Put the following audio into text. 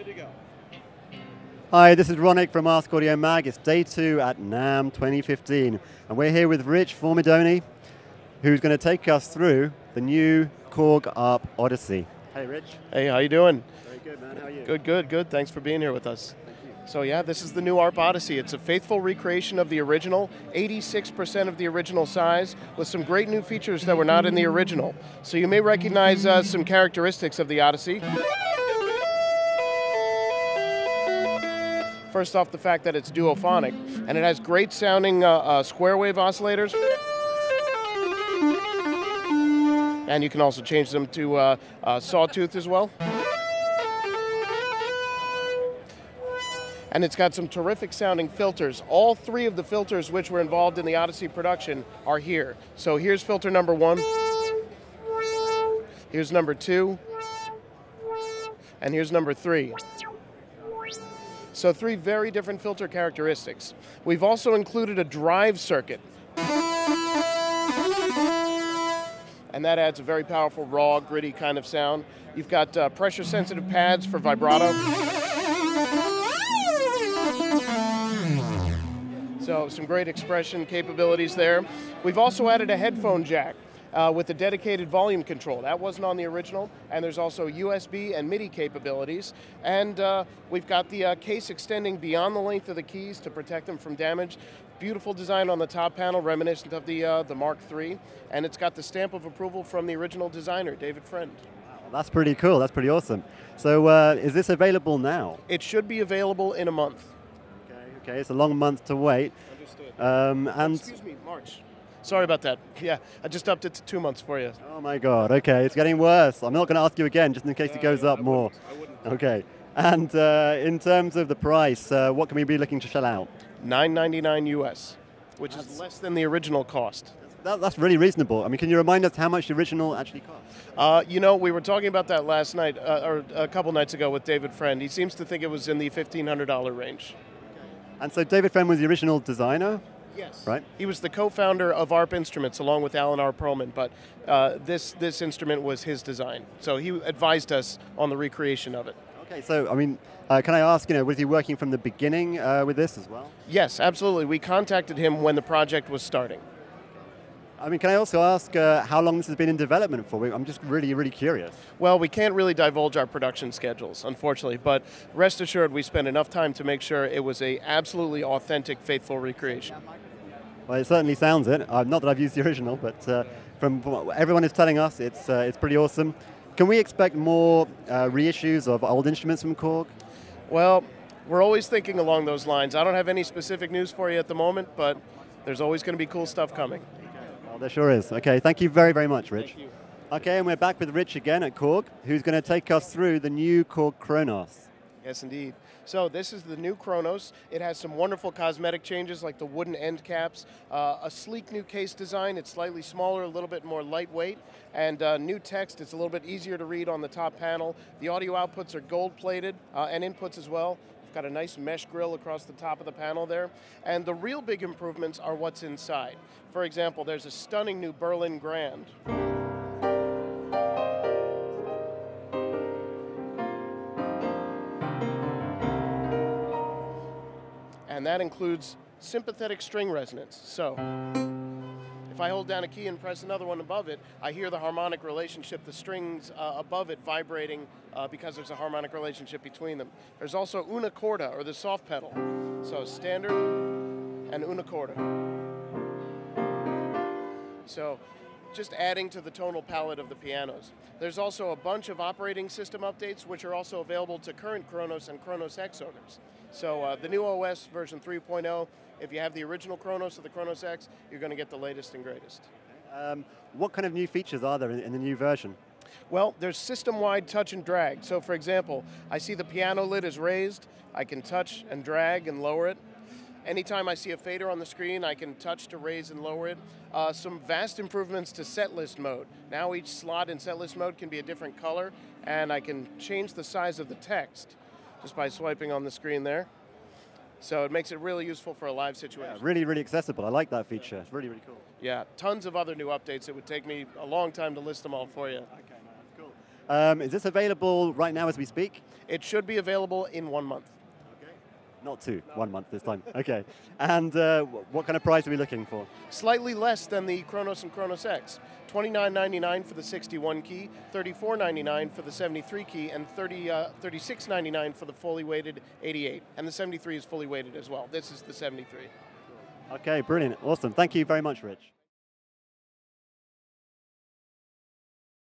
Good to go. Hi, this is Ronick from Ask.Audio Mag. It's day 2 at NAMM 2015. And we're here with Rich Formidoni, who's going to take us through the new Korg Arp Odyssey. Hey, Rich. Hey, how you doing? Very good, man. How are you? Good, good, good. Thanks for being here with us. So yeah, this is the new Arp Odyssey. It's a faithful recreation of the original, 86% of the original size, with some great new features that were not in the original. So you may recognize some characteristics of the Odyssey. First off, the fact that it's duophonic, and it has great sounding square wave oscillators. And you can also change them to sawtooth as well. And it's got some terrific sounding filters. All 3 of the filters which were involved in the Odyssey production are here. So here's filter number 1, here's number 2, and here's number 3. So 3 very different filter characteristics. We've also included a drive circuit. And that adds a very powerful, raw, gritty kind of sound. You've got pressure-sensitive pads for vibrato. So some great expression capabilities there. We've also added a headphone jack with a dedicated volume control. That wasn't on the original. And there's also USB and MIDI capabilities. And we've got the case extending beyond the length of the keys to protect them from damage. Beautiful design on the top panel, reminiscent of the Mark III. And it's got the stamp of approval from the original designer, David Friend. Wow, that's pretty cool. That's pretty awesome. So is this available now? It should be available in a month. Okay, it's a long month to wait. Understood. And excuse me, March. Sorry about that. Yeah, I just upped it to 2 months for you. oh my God, okay, it's getting worse. I'm not going to ask you again, just in case it goes up more. I wouldn't. Okay, and in terms of the price, what can we be looking to shell out? $9.99 US, which is less than the original cost. That's really reasonable. I mean, can you remind us how much the original actually cost? You know, we were talking about that last night, or a couple nights ago with David Friend. He seems to think it was in the $1,500 range. And so David Friend was the original designer? Yes. Right? He was the co-founder of ARP Instruments along with Alan R. Perlman, but this instrument was his design. So he advised us on the recreation of it. Okay, so, I mean, can I ask, was he working from the beginning with this as well? Yes, absolutely. We contacted him when the project was starting. I mean, can I also ask how long this has been in development for? I'm just really, really curious. Well, we can't really divulge our production schedules, unfortunately, but rest assured we spent enough time to make sure it was a absolutely authentic, faithful recreation. Well, it certainly sounds it. Not that I've used the original, but from what everyone is telling us, it's pretty awesome. Can we expect more reissues of old instruments from Korg? Well, we're always thinking along those lines. I don't have any specific news for you at the moment, but there's always going to be cool stuff coming. Well, there sure is. Okay, thank you very, very much, Rich. Thank you. Okay, and we're back with Rich again at Korg, who's going to take us through the new Korg Kronos. Yes, indeed. So this is the new Kronos. It has some wonderful cosmetic changes like the wooden end caps, a sleek new case design. It's slightly smaller, a little bit more lightweight, and new text. It's a little bit easier to read on the top panel. The audio outputs are gold-plated and inputs as well. We've got a nice mesh grille across the top of the panel there. And the real big improvements are what's inside. For example, there's a stunning new Berlin Grand. And that includes sympathetic string resonance. So if I hold down a key and press another one above it, I hear the harmonic relationship, the strings above it vibrating because there's a harmonic relationship between them. There's also una corda, or the soft pedal. So standard and una corda. So just adding to the tonal palette of the pianos. There's also a bunch of operating system updates which are also available to current Kronos and Kronos X owners. So the new OS version 3.0, if you have the original Kronos or the Kronos X, you're going to get the latest and greatest. What kind of new features are there in the new version? Well, there's system-wide touch and drag. So for example, I see the piano lid is raised. I can touch and drag and lower it. Anytime I see a fader on the screen, I can touch to raise and lower it. Some vast improvements to setlist mode. Now each slot in setlist mode can be a different color, and I can change the size of the text just by swiping on the screen there. So it makes it really useful for a live situation. Yeah, really, really accessible. I like that feature. It's really, really cool. Yeah, tons of other new updates. It would take me a long time to list them all for you. Okay, no, that's cool. Is this available right now as we speak? It should be available in 1 month. Not 2, 1 month this time. Okay. And what kind of price are we looking for? Slightly less than the Kronos and Kronos X. $29.99 for the 61 key, $34.99 for the 73 key, and $36.99 for the fully weighted 88. And the 73 is fully weighted as well. This is the 73. Okay, brilliant. Awesome. Thank you very much, Rich.